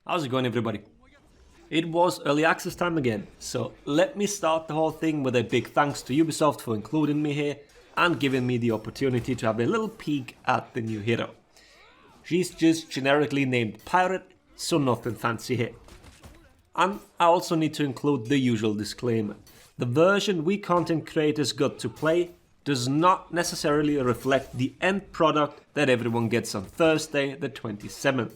How's it going, everybody? It was early access time again, so let me start the whole thing with a big thanks to Ubisoft for including me here and giving me the opportunity to have a little peek at the new hero. She's just generically named Pirate, so nothing fancy here. And I also need to include the usual disclaimer. The version we content creators got to play does not necessarily reflect the end product that everyone gets on Thursday the 27th.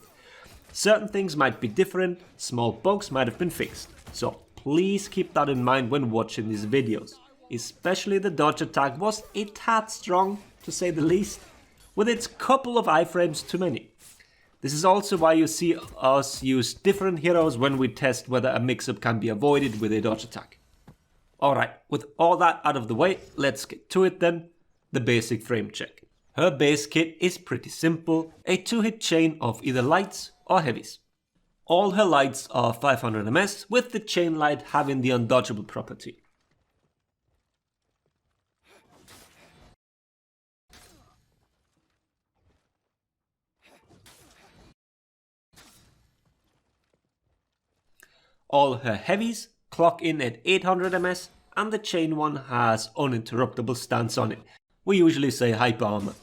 Certain things might be different, small bugs might have been fixed, so please keep that in mind when watching these videos. Especially the dodge attack was a tad strong, to say the least, with its couple of iframes too many. This is also why you see us use different heroes when we test whether a mix-up can be avoided with a dodge attack. Alright, with all that out of the way, let's get to it then, the basic frame check. Her base kit is pretty simple, a 2-hit chain of either lights or heavies. All her lights are 500 ms, with the chain light having the undodgeable property. All her heavies clock in at 800 ms, and the chain one has uninterruptible stance on it. We usually say hyper armor.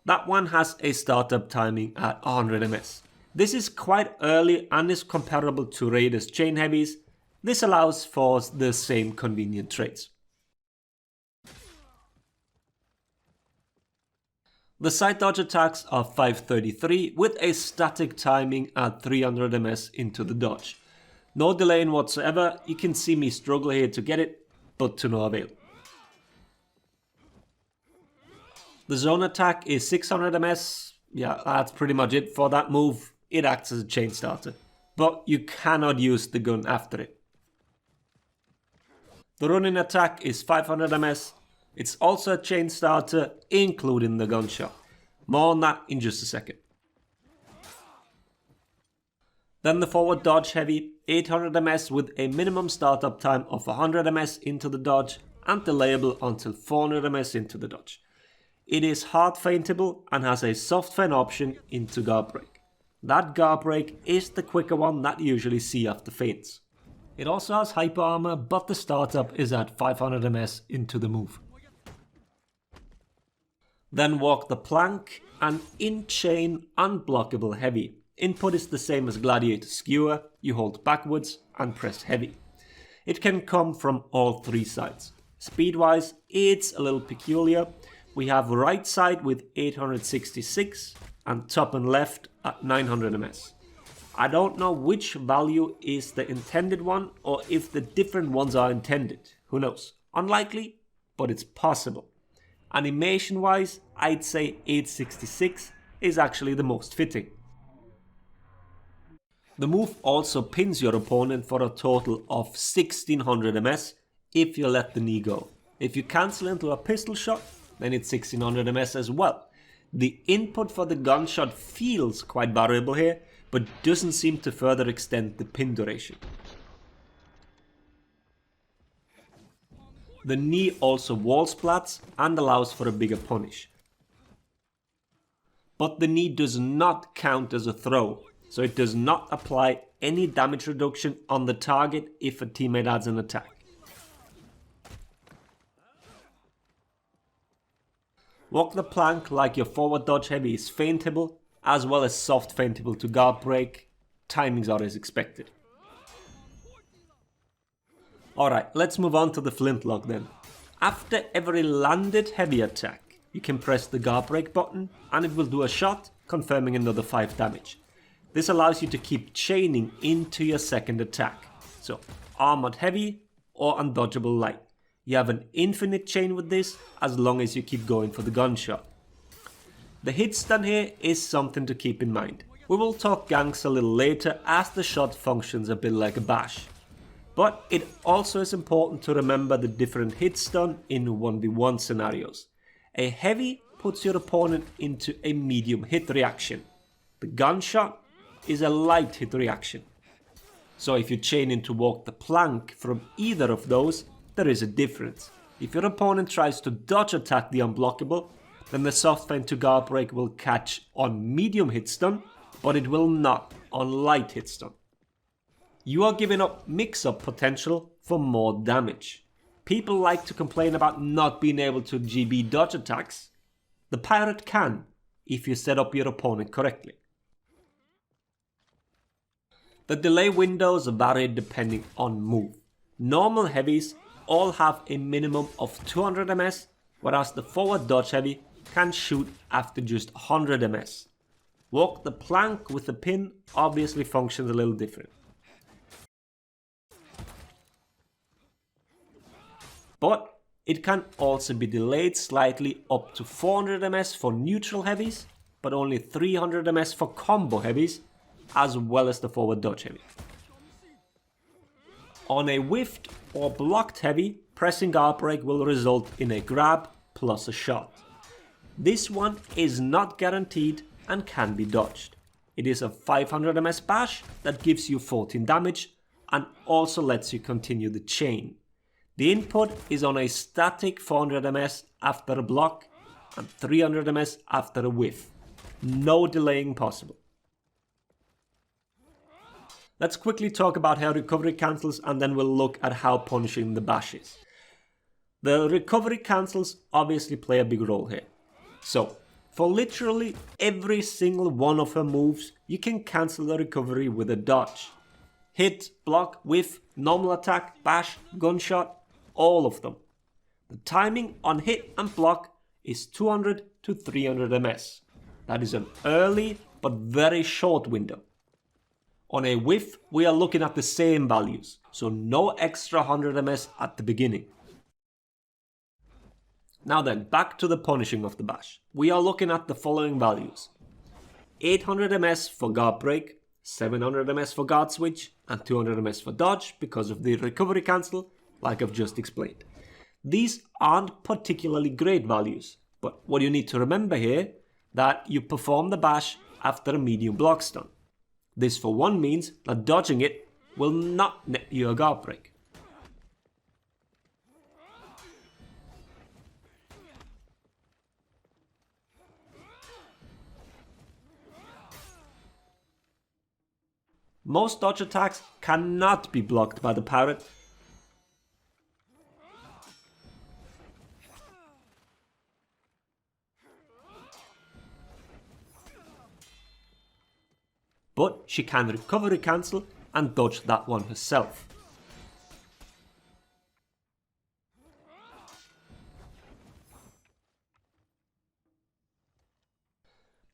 That one has a startup timing at 100 ms. This is quite early and is comparable to Raider's chain heavies. This allows for the same convenient traits. The side dodge attacks are 533 with a static timing at 300 ms into the dodge. No delaying whatsoever, you can see me struggle here to get it, but to no avail. The zone attack is 600 ms, yeah, that's pretty much it for that move. It acts as a chain starter, but you cannot use the gun after it. The running attack is 500 ms, it's also a chain starter, including the gunshot. More on that in just a second. Then the forward dodge heavy, 800 ms with a minimum startup time of 100 ms into the dodge and delayable until 400 ms into the dodge. It is hard feintable and has a soft feint option into guard break. That guard break is the quicker one that you usually see after feints. It also has hyper armor, but the startup is at 500 ms into the move. Then walk the plank, and in chain unblockable heavy. Input is the same as Gladiator Skewer, you hold backwards and press heavy. It can come from all three sides. Speed wise, it's a little peculiar. We have right side with 866 and top and left at 900 ms. I don't know which value is the intended one or if the different ones are intended, who knows. Unlikely, but it's possible. Animation wise, I'd say 866 is actually the most fitting. The move also pins your opponent for a total of 1600 ms if you let the knee go. If you cancel into a pistol shot, then it's 1600 ms as well. The input for the gunshot feels quite variable here, but doesn't seem to further extend the pin duration. The knee also wall splats and allows for a bigger punish. But the knee does not count as a throw, so it does not apply any damage reduction on the target if a teammate adds an attack. Walk the plank like your forward dodge heavy is feintable, as well as soft feintable to guard break. Timings are as expected. Alright, let's move on to the flintlock then. After every landed heavy attack, you can press the guard break button and it will do a shot, confirming another 5 damage. This allows you to keep chaining into your second attack. So, armored heavy or undodgeable light. You have an infinite chain with this, as long as you keep going for the gunshot. The hit stun here is something to keep in mind. We will talk Ganks a little later, as the shot functions a bit like a bash. But it also is important to remember the different hit stun in 1v1 scenarios. A heavy puts your opponent into a medium hit reaction. The gunshot is a light hit reaction. So if you chain in to walk the plank from either of those, there is a difference. If your opponent tries to dodge attack the unblockable, then the soft feint to guard break will catch on medium hit stun, but it will not on light hitstun. You are giving up mix-up potential for more damage. People like to complain about not being able to GB dodge attacks. The pirate can, if you set up your opponent correctly. The delay windows vary depending on move. Normal heavies all have a minimum of 200 ms, whereas the forward dodge heavy can shoot after just 100 ms. Walk the plank with the pin obviously functions a little different. But it can also be delayed slightly up to 400 ms for neutral heavies, but only 300 ms for combo heavies, as well as the forward dodge heavy. On a whiffed or blocked heavy, pressing guard break will result in a grab plus a shot. This one is not guaranteed and can be dodged. It is a 500 ms bash that gives you 14 damage and also lets you continue the chain. The input is on a static 400 ms after a block and 300 ms after a whiff. No delaying possible. Let's quickly talk about how recovery cancels and then we'll look at how punishing the bash is. The recovery cancels obviously play a big role here. So, for literally every single one of her moves, you can cancel the recovery with a dodge. Hit, block, whiff, normal attack, bash, gunshot, all of them. The timing on hit and block is 200 to 300 ms. That is an early but very short window. On a whiff, we are looking at the same values, so no extra 100 ms at the beginning. Now then, back to the punishing of the bash. We are looking at the following values. 800 ms for guard break, 700 ms for guard switch, and 200 ms for dodge because of the recovery cancel, like I've just explained. These aren't particularly great values, but what you need to remember here, that you perform the bash after a medium block stun. This for one means that dodging it will not net you a guard break. Most dodge attacks cannot be blocked by the pirate, but she can recovery cancel and dodge that one herself.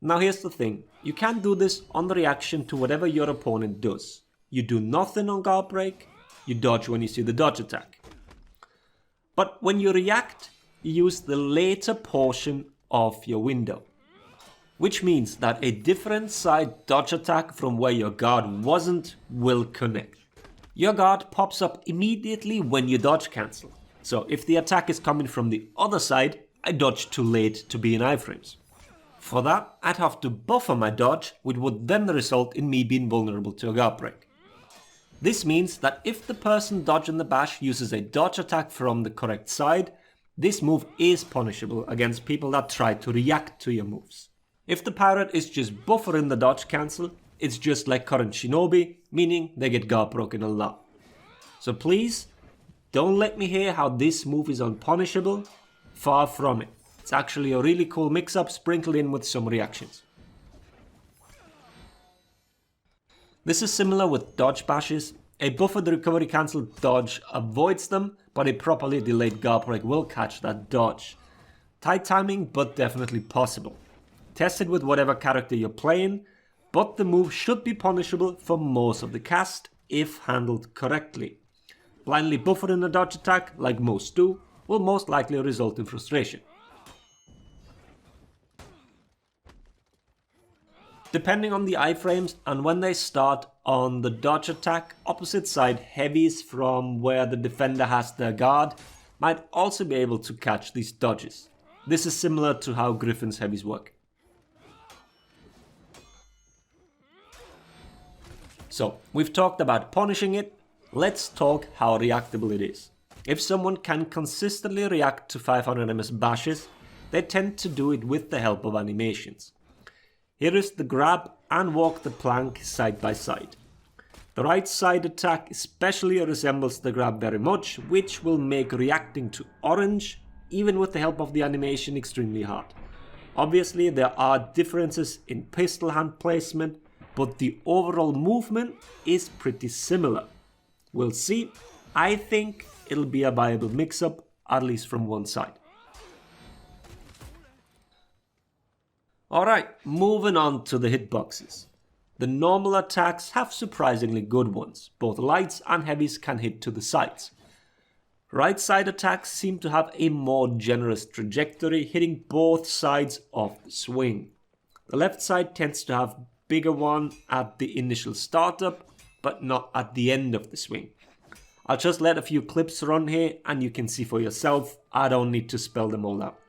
Now here's the thing, you can do this on the reaction to whatever your opponent does. You do nothing on guard break, you dodge when you see the dodge attack. But when you react, you use the later portion of your window. Which means that a different side dodge attack from where your guard wasn't will connect. Your guard pops up immediately when you dodge cancel. So if the attack is coming from the other side, I dodge too late to be in iframes. For that, I'd have to buffer my dodge, which would then result in me being vulnerable to a guard break. This means that if the person dodging the bash uses a dodge attack from the correct side, this move is punishable against people that try to react to your moves. If the pirate is just buffering the dodge cancel, it's just like current shinobi, meaning they get guard broken a lot. So please, don't let me hear how this move is unpunishable, far from it. It's actually a really cool mix-up sprinkled in with some reactions. This is similar with dodge bashes. A buffered recovery cancel dodge avoids them, but a properly delayed guard break will catch that dodge. Tight timing, but definitely possible. Test it with whatever character you're playing, but the move should be punishable for most of the cast if handled correctly. Blindly buffering a dodge attack, like most do, will most likely result in frustration. Depending on the iframes and when they start on the dodge attack, opposite side heavies from where the defender has their guard might also be able to catch these dodges. This is similar to how Griffin's heavies work. So, we've talked about punishing it, let's talk how reactable it is. If someone can consistently react to 500 ms bashes, they tend to do it with the help of animations. Here is the grab and walk the plank side by side. The right side attack especially resembles the grab very much, which will make reacting to orange, even with the help of the animation, extremely hard. Obviously there are differences in pistol hand placement, but the overall movement is pretty similar. We'll see. I think it'll be a viable mix-up, at least from one side. Alright, moving on to the hitboxes. The normal attacks have surprisingly good ones. Both lights and heavies can hit to the sides. Right side attacks seem to have a more generous trajectory, hitting both sides of the swing. The left side tends to have bigger one at the initial startup, but not at the end of the swing. I'll just let a few clips run here and you can see for yourself. I don't need to spell them all out.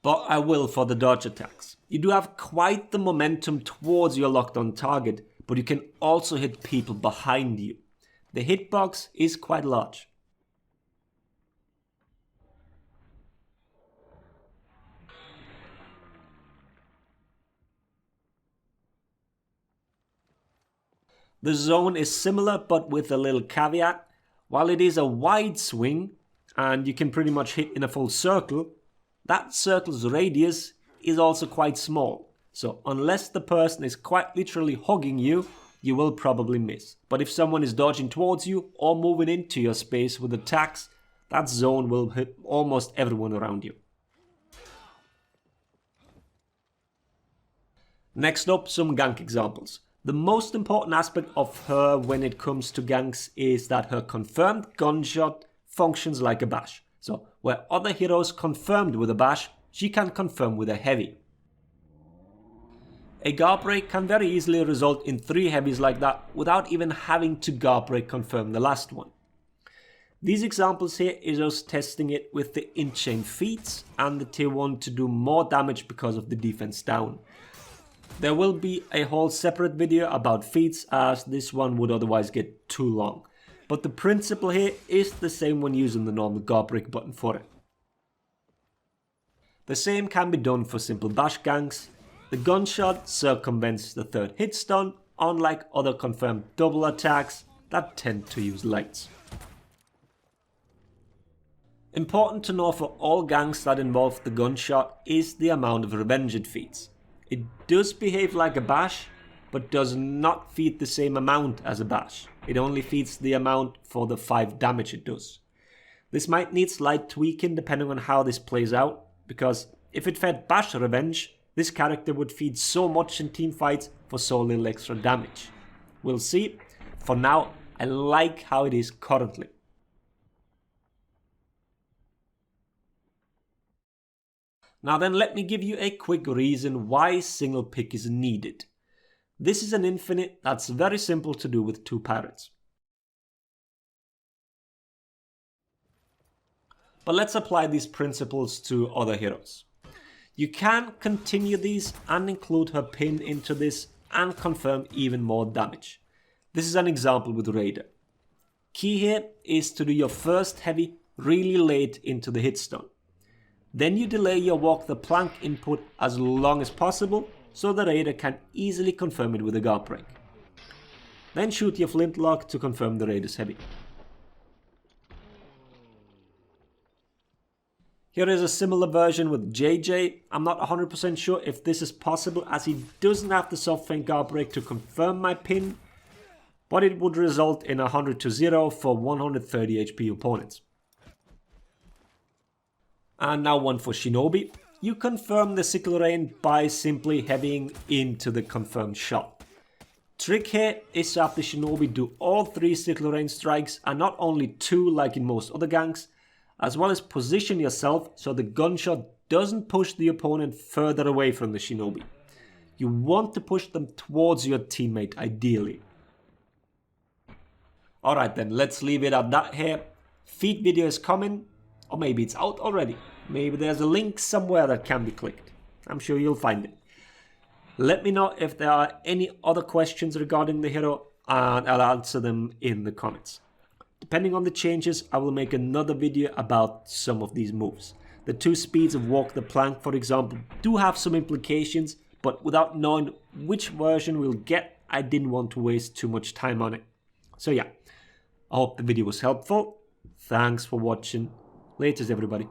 But I will for the dodge attacks. You do have quite the momentum towards your locked on target, but you can also hit people behind you. The hitbox is quite large. The zone is similar but with a little caveat. While it is a wide swing and you can pretty much hit in a full circle, that circle's radius is also quite small. So unless the person is quite literally hugging you, you will probably miss. But if someone is dodging towards you or moving into your space with attacks, that zone will hit almost everyone around you. Next up, some gank examples. The most important aspect of her when it comes to ganks is that her confirmed gunshot functions like a bash. So where other heroes confirmed with a bash, she can confirm with a heavy. A guard break can very easily result in 3 heavies like that without even having to guard break confirm the last one. These examples here is us testing it with the in-chain feats and the tier 1 to do more damage because of the defense down. There will be a whole separate video about feats as this one would otherwise get too long. But the principle here is the same when using the normal guard break button for it. The same can be done for simple bash ganks. The gunshot circumvents the 3rd hit stun, unlike other confirmed double attacks that tend to use lights. Important to know for all ganks that involve the gunshot is the amount of revenge it feeds. It does behave like a bash, but does not feed the same amount as a bash. It only feeds the amount for the 5 damage it does. This might need slight tweaking depending on how this plays out, because if it fed bash revenge, this character would feed so much in teamfights for so little extra damage. We'll see. For now, I like how it is currently. Now then, let me give you a quick reason why single pick is needed. This is an infinite that's very simple to do with 2 pirates. But let's apply these principles to other heroes. You can continue these and include her pin into this and confirm even more damage. This is an example with Raider. Key here is to do your first heavy really late into the hit stun. Then you delay your walk the plank input as long as possible so the Raider can easily confirm it with a guard break. Then shoot your flintlock to confirm the Raider's heavy. Here is a similar version with JJ. I'm not 100% sure if this is possible as he doesn't have the soft feint guard break to confirm my pin, but it would result in 100-0 for 130 HP opponents. And now one for Shinobi. You confirm the sickle rain by simply heavying into the confirmed shot. Trick here is to have the Shinobi do all 3 sickle rain strikes and not only 2 like in most other ganks, as well as position yourself so the gunshot doesn't push the opponent further away from the Shinobi. You want to push them towards your teammate ideally. Alright then, let's leave it at that here. Feed video is coming, or maybe it's out already. Maybe there's a link somewhere that can be clicked. I'm sure you'll find it. Let me know if there are any other questions regarding the hero and I'll answer them in the comments. Depending on the changes, I will make another video about some of these moves. The 2 speeds of walk the plank, for example, do have some implications, but without knowing which version we'll get, I didn't want to waste too much time on it. So yeah, I hope the video was helpful. Thanks for watching. Laters everybody.